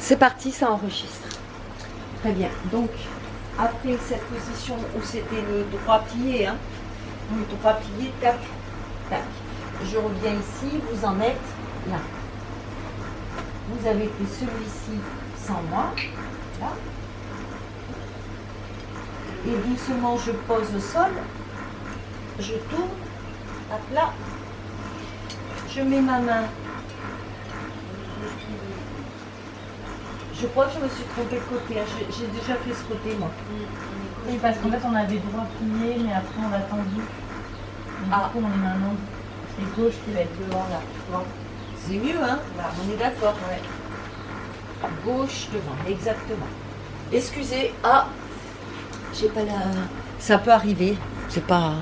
C'est parti, ça enregistre. Très bien. Donc, après cette position où c'était le droit plié, hein, le droit plié, tac, tac. Je reviens ici, vous en êtes là. Vous avez fait celui-ci sans moi, là. Et doucement, je pose au sol, je tourne, à plat. Je mets ma main. Je crois que je me suis trompée de côté. Hein. J'ai déjà fait ce côté, moi. Oui, parce qu'en fait, on avait droit plié, mais après, on l'a tendu. Et du coup, on est maintenant. C'est gauche qui va être devant, là. C'est mieux, hein? Là. On est d'accord. Ouais. Gauche devant, exactement. Excusez, j'ai pas la... Ça peut arriver, c'est pas...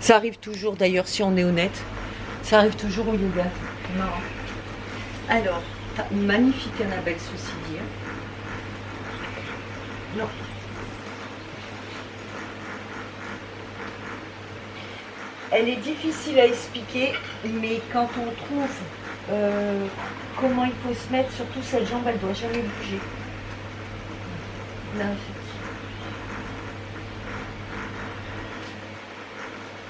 Ça arrive toujours, d'ailleurs, si on est honnête. Ça arrive toujours au yoga. C'est marrant. Alors, t'as une magnifique Annabelle, ceci dit. Hein. Non. Elle est difficile à expliquer, mais quand on trouve comment il faut se mettre, surtout cette jambe, elle ne doit jamais bouger. Là,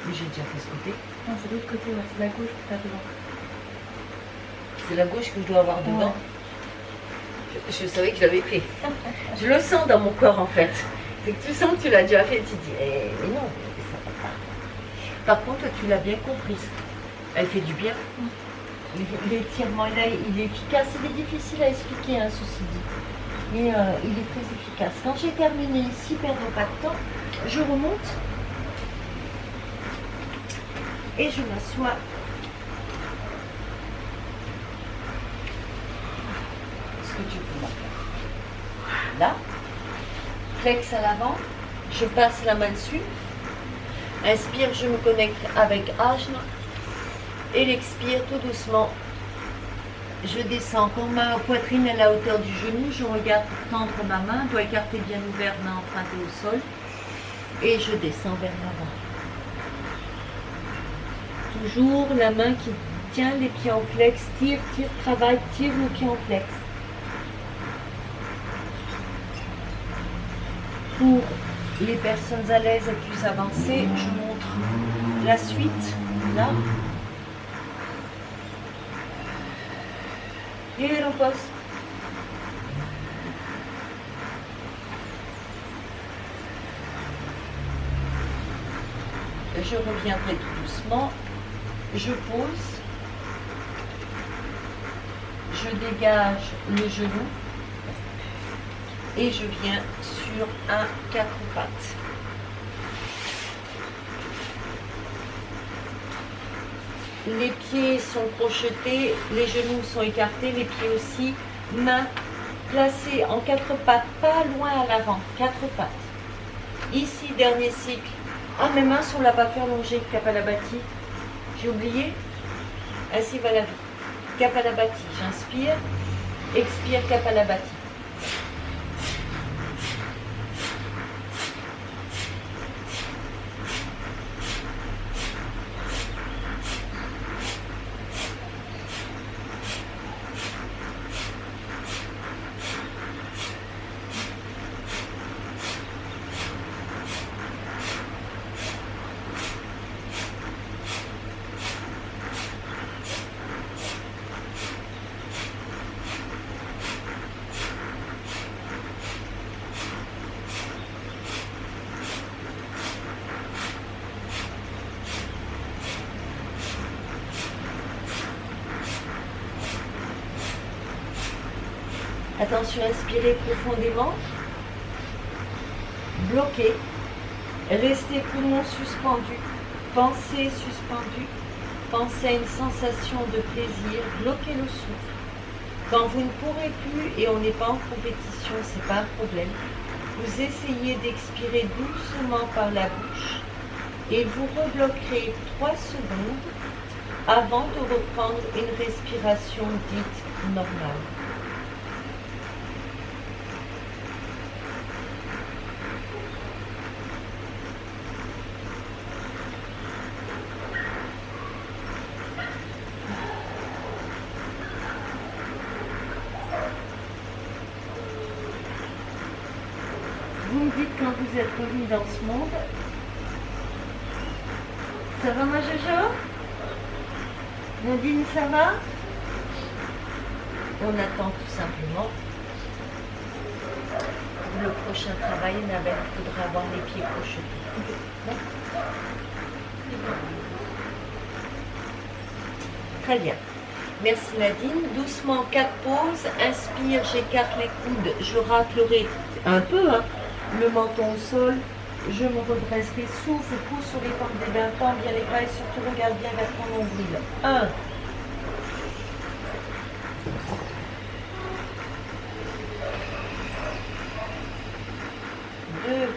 mais j'ai déjà fait ce côté. Non, c'est l'autre côté, ouais. C'est la gauche que tu as devant. C'est la gauche que je dois avoir devant. Ouais. Je savais que je l'avais fait. Je le sens dans mon corps en fait. C'est que tu sens que tu l'as déjà fait, tu te dis, mais non, ça va pas. Par contre, tu l'as bien comprise. Elle fait du bien. L'étirement, il est efficace. Il est difficile à expliquer, hein, ceci dit. Mais il est très efficace. Quand j'ai terminé ici, perdre pas de temps, je remonte. Et je m'assois. Ce que tu peux faire. Là. Flex à l'avant. Je passe la main dessus. Inspire, je me connecte avec Ajna. Et l'expire tout doucement. Je descends. Quand ma poitrine est à la hauteur du genou, je regarde pour tendre ma main. Doigt écarté bien ouvert, main empruntée au sol. Et je descends vers l'avant. Toujours la main qui tient les pieds en flex. Tire, tire, travaille, tire le pied en flex. Pour les personnes à l'aise et plus avancées, je montre la suite. Là. Et on passe. Je reviendrai tout doucement. Je pose. Je dégage le genou. Et je viens sur un 4 pattes. Les pieds sont crochetés, les genoux sont écartés, les pieds aussi. Mains placées en 4 pattes, pas loin à l'avant, 4 pattes. Ici, dernier cycle. Ah, mes mains sont là, pas fait allonger, Kapalabhati. J'ai oublié. Ainsi va la vie. Kapalabhati, j'inspire. Expire, Kapalabhati. Attention, inspirez profondément. Bloquez. Restez poumons suspendus. Pensée suspendue. Pensez à une sensation de plaisir. Bloquez le souffle. Quand vous ne pourrez plus et on n'est pas en compétition, c'est pas un problème. Vous essayez d'expirer doucement par la bouche et vous rebloquerez 3 secondes avant de reprendre une respiration dite normale. Vous me dites quand vous êtes revenu dans ce monde. Ça va ma Jojo? Nadine, ça va? On attend tout simplement. Pour le prochain travail, Annabelle, il faudra avoir les pieds crochetés. Bon. Très bien. Merci Nadine. Doucement, 4 pauses. Inspire, j'écarte les coudes. Je raclerai un peu, hein, le menton au sol. Je me redresserai. Souffle, pousse sur les pommes des mains. Tends bien les bras et surtout regarde bien vers ton nombril. 1. 2.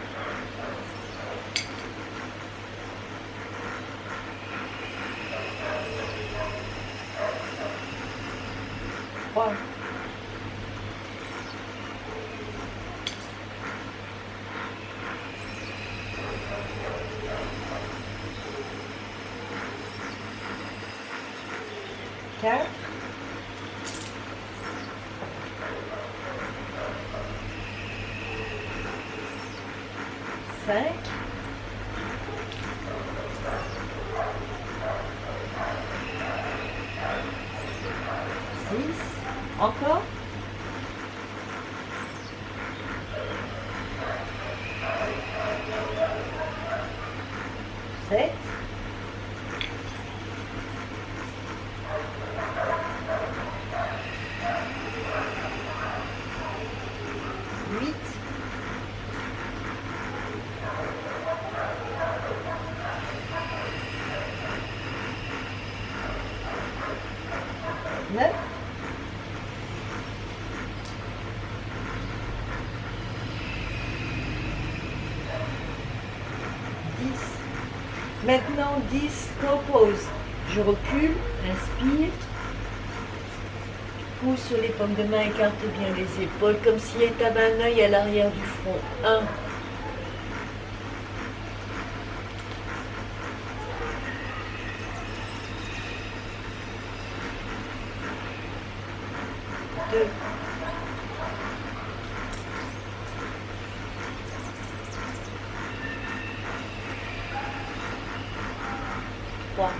3. 4. 5. 6. Encore. 7. 8. 9. 10. Maintenant 10, compose. Je recule, inspire. Pousse sur les paumes de main, écarte bien les épaules, comme si tu avais un œil à l'arrière du front. 1. 2. 3.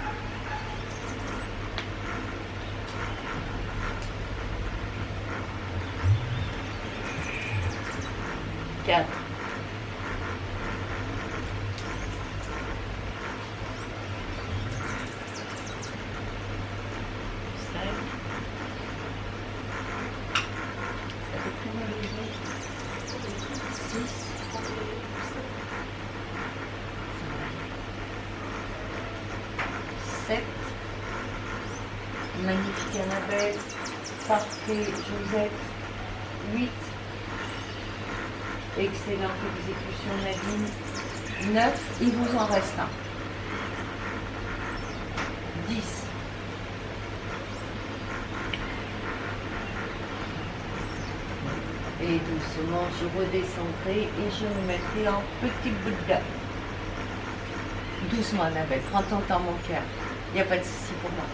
4. 5. 6. 7. Magnifique Annabelle. Parfait Josette. 8. Excellente exécution Nadine. 9. Il vous en reste un. 10. Et doucement, je redescendrai et je me mettrai en petit Bouddha. Doucement Annabelle, prends ton temps mon cœur. Il n'y a pas de souci pour moi.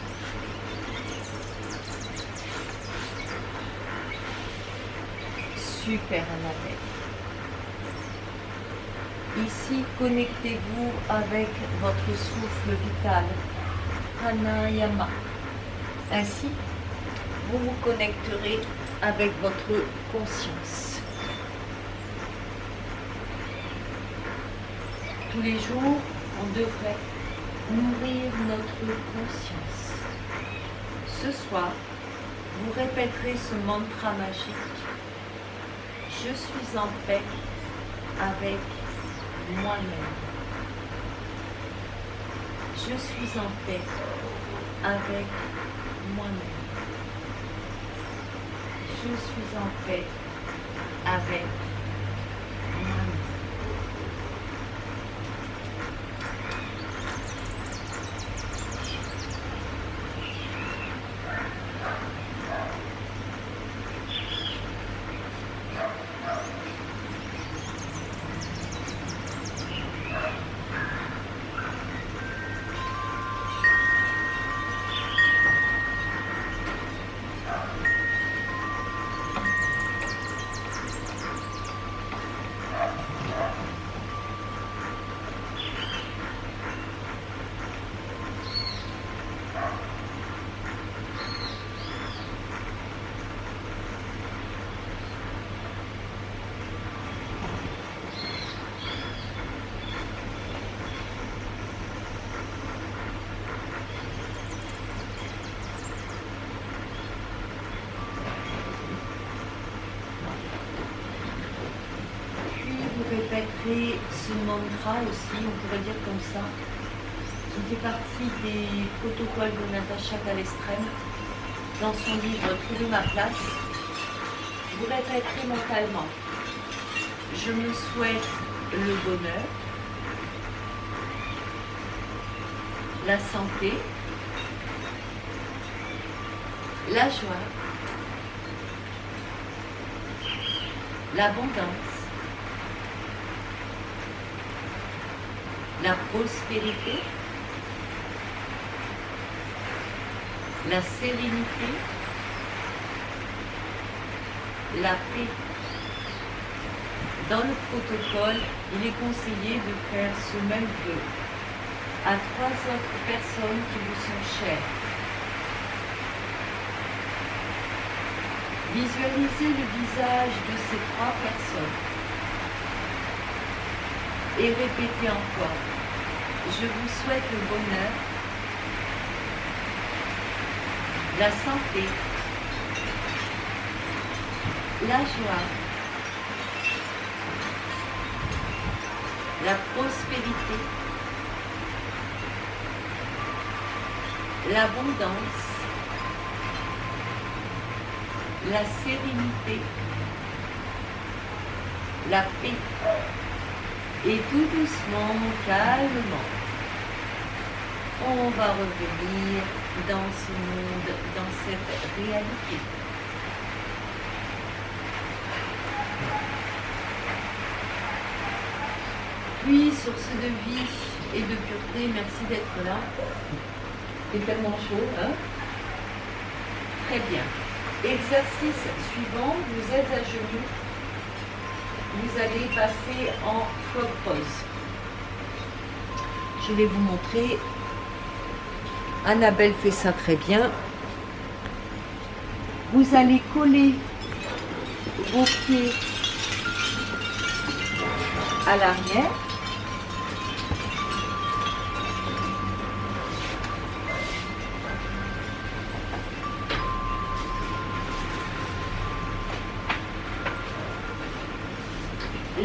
Super Annabelle. Ici, connectez-vous avec votre souffle vital, pranayama. Ainsi, vous vous connecterez avec votre conscience. Tous les jours, on devrait nourrir notre conscience. Ce soir, vous répéterez ce mantra magique. Je suis en paix avec moi-même. Je suis en paix avec moi-même. Je suis en paix avec moi-même. créé ce mantra aussi, on pourrait dire comme ça, qui fait partie des protocoles de Natacha Calestrem dans son livre Trouver ma place. Vous répéterez mentalement. Je me souhaite le bonheur, la santé, la joie, l'abondance, la prospérité, la sérénité, la paix. Dans le protocole, il est conseillé de faire ce même vœu à 3 autres personnes qui vous sont chères. Visualisez le visage de ces 3 personnes et répétez encore. Je vous souhaite le bonheur, la santé, la joie, la prospérité, l'abondance, la sérénité, la paix. Et tout doucement, calmement, on va revenir dans ce monde, dans cette réalité. Puis, sur ce de vie et de pureté, merci d'être là. C'est tellement chaud, hein? Très bien. Exercice suivant, vous êtes à genoux. Vous allez passer en frog pose. Je vais vous montrer. Annabelle fait ça très bien. Vous allez coller vos pieds à l'arrière.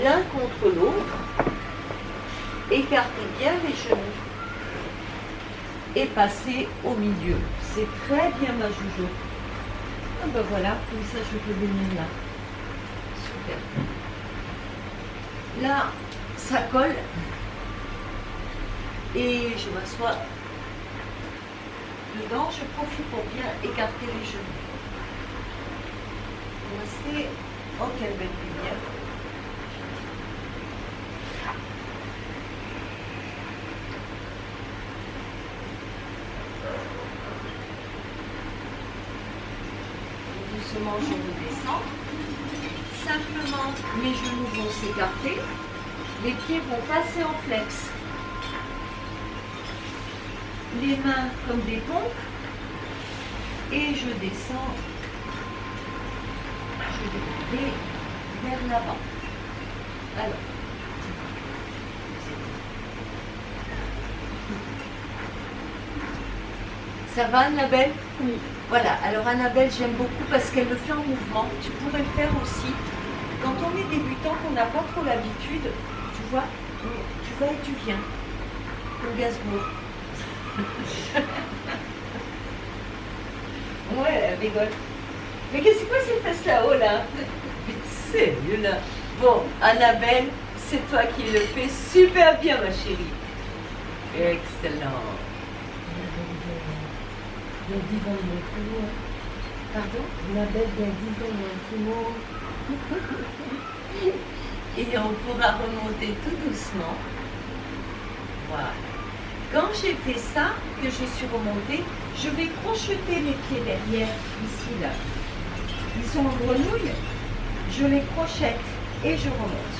L'un contre l'autre, écartez bien les genoux et passez au milieu. C'est très bien ma joujou. Ah ben voilà, comme ça je peux venir là. Super. Là, ça colle et je m'assois dedans. Je profite pour bien écarter les genoux. Restez. Oh, quelle belle lumière. Doucement, je redescends. Simplement, mes genoux vont s'écarter. Les pieds vont passer en flex. Les mains comme des pompes. Et je descends. Je vais vers l'avant. Alors. Ça va, Annabelle? Oui. Voilà, alors Annabelle, j'aime beaucoup parce qu'elle le fait en mouvement. Tu pourrais le faire aussi. Quand on est débutant, qu'on n'a pas trop l'habitude, tu vois, tu vas et tu viens. Comme Gainsbourg. Ouais, elle rigole. Mais qu'est-ce que c'est quoi ces fesses là-haut, là? Sérieux, là. Bon, Annabelle, c'est toi qui le fais super bien, ma chérie. Excellent. Il y a 10 ans, il y a plus loin. Pardon? Annabelle, il y a 10 ans, il y a plus loin. Et on pourra remonter tout doucement. Voilà. Quand j'ai fait ça, que je suis remontée, je vais crocheter les pieds derrière, ici, là. Ils sont en grenouille. Je les crochette et je remonte.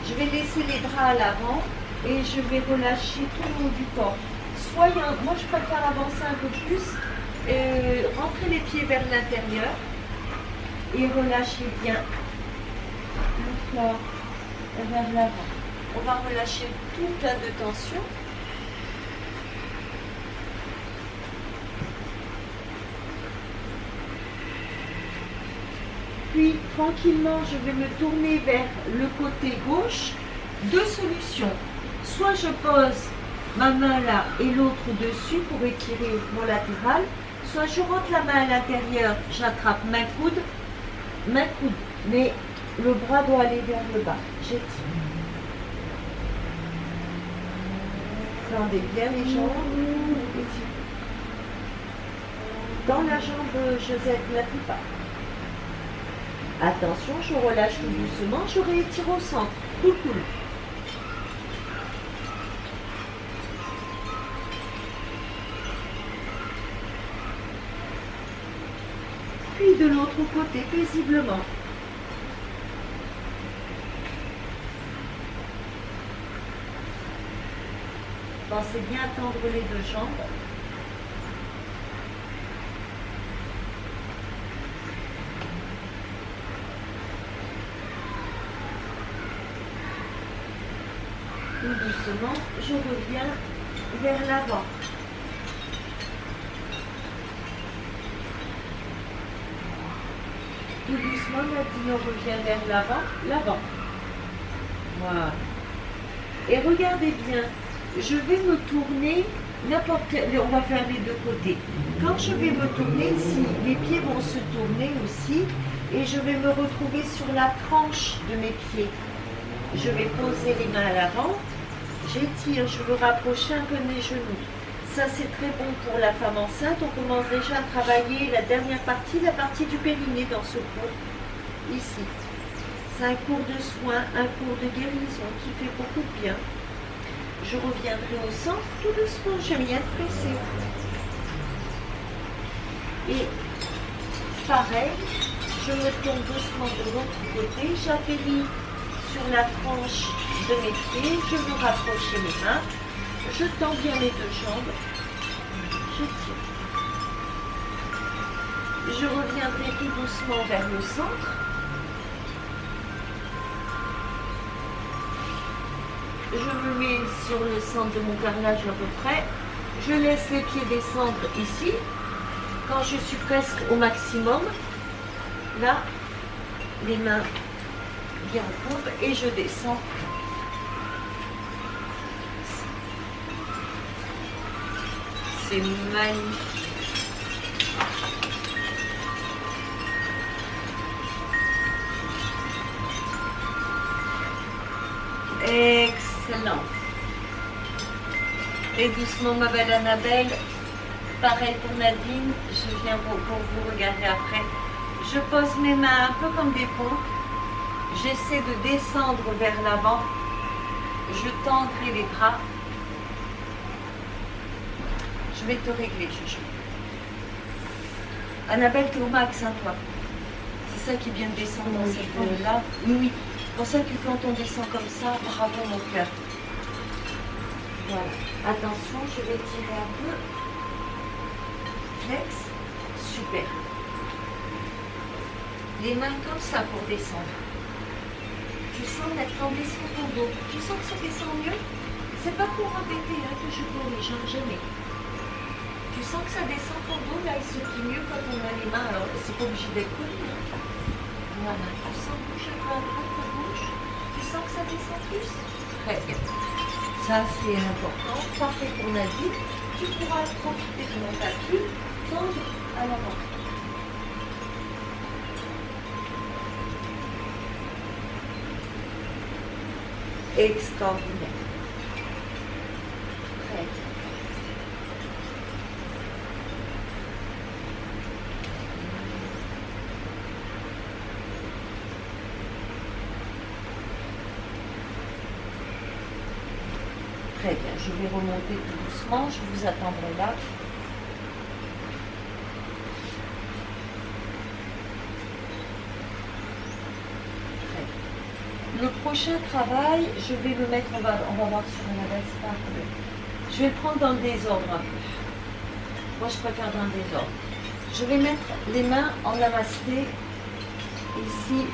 Je vais laisser les bras à l'avant et je vais relâcher tout le long du corps. Moi je préfère avancer un peu plus, rentrer les pieds vers l'intérieur et relâcher bien le corps vers l'avant. On va relâcher tout plein de tension. puis tranquillement, je vais me tourner vers le côté gauche. Deux solutions. Soit je pose ma main là et l'autre dessus pour étirer mon latéral, soit je rentre la main à l'intérieur, j'attrape main coude, mais le bras doit aller vers le bas. J'étire. Tendez bien les jambes. Étirez. Dans la jambe Josette, n'appuie pas. Attention, je relâche tout doucement, je réétire au centre. Cool. Puis de l'autre côté, paisiblement. Pensez bien à tendre les deux jambes. Tout doucement, je reviens vers l'avant. Tout doucement, maintenant, on revient vers l'avant. Voilà. Et regardez bien, je vais me tourner n'importe quel, on va faire les deux côtés. Quand je vais me tourner ici, les pieds vont se tourner aussi et je vais me retrouver sur la tranche de mes pieds. Je vais poser les mains à l'avant, j'étire, je veux rapprocher un peu mes genoux. Ça c'est très bon pour la femme enceinte, on commence déjà à travailler la dernière partie, la partie du périnée dans ce cours, ici. C'est un cours de soins, un cours de guérison qui fait beaucoup de bien. Je reviendrai au centre tout doucement, j'aime bien être pressée. Et pareil, je me tourne doucement de l'autre côté, j'atterris sur la tranche de mes pieds, je veux rapprocher mes mains, je tends bien les deux jambes, je tire. Je reviendrai tout doucement vers le centre. Je me mets sur le centre de mon carrelage à peu près. Je laisse les pieds descendre ici. Quand je suis presque au maximum, là, les mains bien en courbe et je descends. C'est magnifique. Excellent. Et doucement, ma belle Annabelle. Pareil pour Nadine. Je viens pour vous regarder après. Je pose mes mains un peu comme des pompes. J'essaie de descendre vers l'avant. Je tendrai les bras. Je vais te régler, chouchou. Annabelle, t'es au max, hein, toi. C'est ça qui vient de descendre dans cette zone-là. Oui. C'est pour ça que quand on descend comme ça, bravo mon cœur. Voilà. Attention, je vais tirer un peu. Flex. Super. Les mains comme ça pour descendre. Tu sens mettre en descend ton dos. Tu sens que ça descend mieux? C'est pas pour embêter hein, que je corrige, jamais. Tu sens que ça descend ton dos, là, il se plie mieux quand on a les mains. Alors, c'est pas obligé d'être collé. Hein. Voilà. Tu sens bouger un peu à droite, à gauche. Tu sens que ça descend plus? Très bien. Ça, c'est important. Parfait pour Nadine. Tu pourras profiter de mon tapis. Tendre à l'avant. Extraordinaire. Très bien. Très bien, je vais remonter tout doucement, je vous attendrai là. Le prochain travail, je vais le mettre, on va voir sur une adresse, c'est pas un problème. Je vais le prendre dans le désordre un peu. Moi, je préfère dans le désordre. Je vais mettre les mains en namasté ici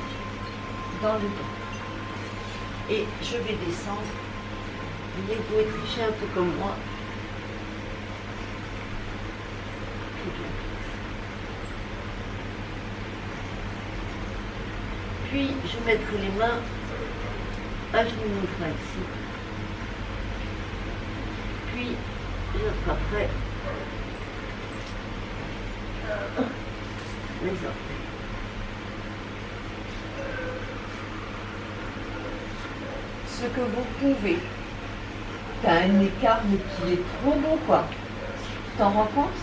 dans le dos. Et je vais descendre. Vous pouvez tricher un peu comme moi. Tout bien. Puis je mettrai les mains à genoux ici. Puis j'attraperai les orteils. Ce que vous pouvez. T'as un écart mais qui est trop beau quoi. Tu t'en rends compte?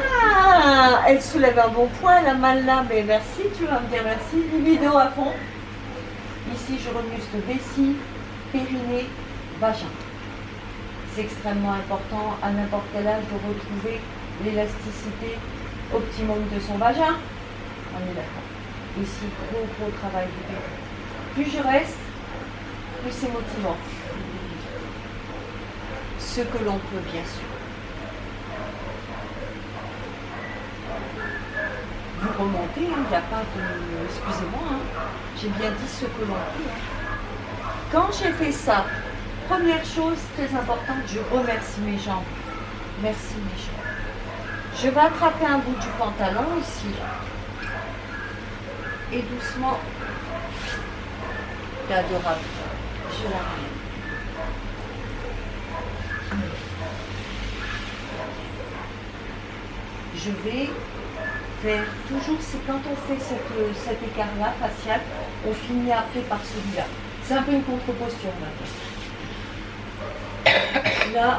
Ah, elle soulève un bon point, la malle là, mais merci, tu vas me dire merci. Libido à fond. Ici, je remuscle vessie, périnée, vagin. C'est extrêmement important à n'importe quel âge de retrouver l'élasticité optimum de son vagin. On est d'accord. Ici, gros travail du périnée. Plus je reste, plus c'est motivant. Ce que l'on peut, bien sûr. Vous remontez, il n'y a pas de... Excusez-moi, j'ai bien dit ce que l'on peut. Quand j'ai fait ça, première chose très importante, je remercie mes jambes. Merci mes jambes. Je vais attraper un bout du pantalon ici. Et doucement, c'est adorable. Je la ramène. Je vais faire toujours, c'est quand on fait cet écart-là facial, on finit après par celui-là. C'est un peu une contre-posture maintenant. Là,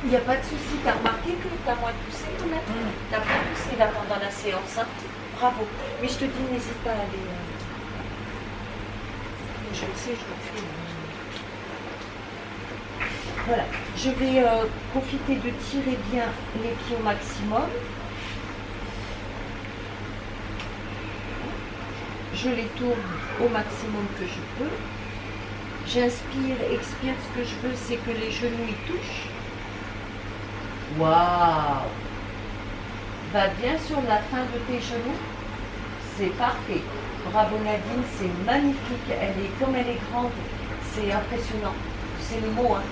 il n'y a pas de souci. Tu as remarqué que tu as moins poussé quand même? Tu n'as pas poussé là pendant la séance. Hein? Bravo. Mais je te dis, n'hésite pas à aller. Je le sais, je le fais. Voilà, je vais profiter de tirer bien les pieds au maximum. Je les tourne au maximum que je peux. J'inspire, expire. Ce que je veux, c'est que les genoux y touchent. Waouh! Va bien sur la fin de tes genoux. C'est parfait. Bravo Nadine, c'est magnifique. Elle est comme elle est grande. C'est impressionnant. C'est le mot, hein.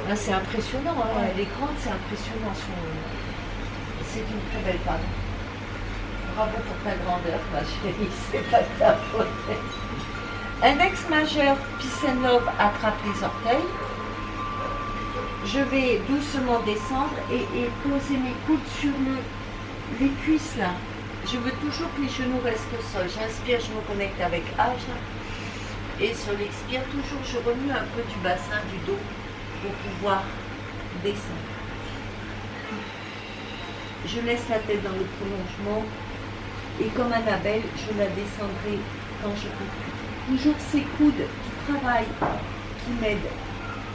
Là, c'est impressionnant, hein. Ouais. Elle est grande, c'est impressionnant. C'est une très belle femme. Bravo pour ta grandeur, ma chérie, c'est pas ta faute. Index majeur, peace and love, attrape les orteils. Je vais doucement descendre et poser mes coudes sur les cuisses là. Je veux toujours que les genoux restent au sol. J'inspire, je me connecte avec H. Et sur l'expire, toujours, je remue un peu du bassin, du dos, pour pouvoir descendre. Je laisse la tête dans le prolongement et comme Annabelle, je la descendrai quand je peux. Toujours ces coudes qui travaillent, qui m'aident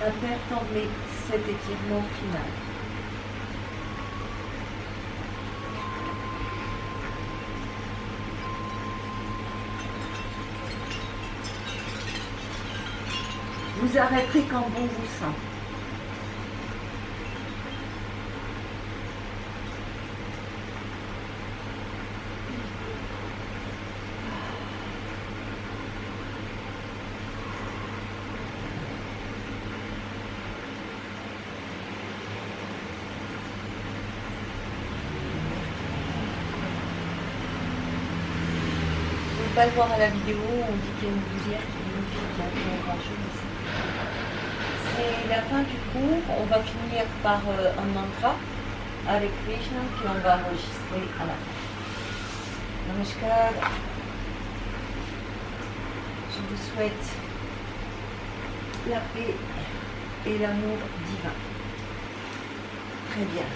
à performer cet étirement final. Vous arrêterez quand bon vous sent. Pas le voir à la vidéo, on dit qu'il y a une bousière qui est magnifique, c'est la fin du cours, on va finir par un mantra avec Krishna, puis on va enregistrer à la fin. Namaskar, je vous souhaite la paix et l'amour divin. Très bien.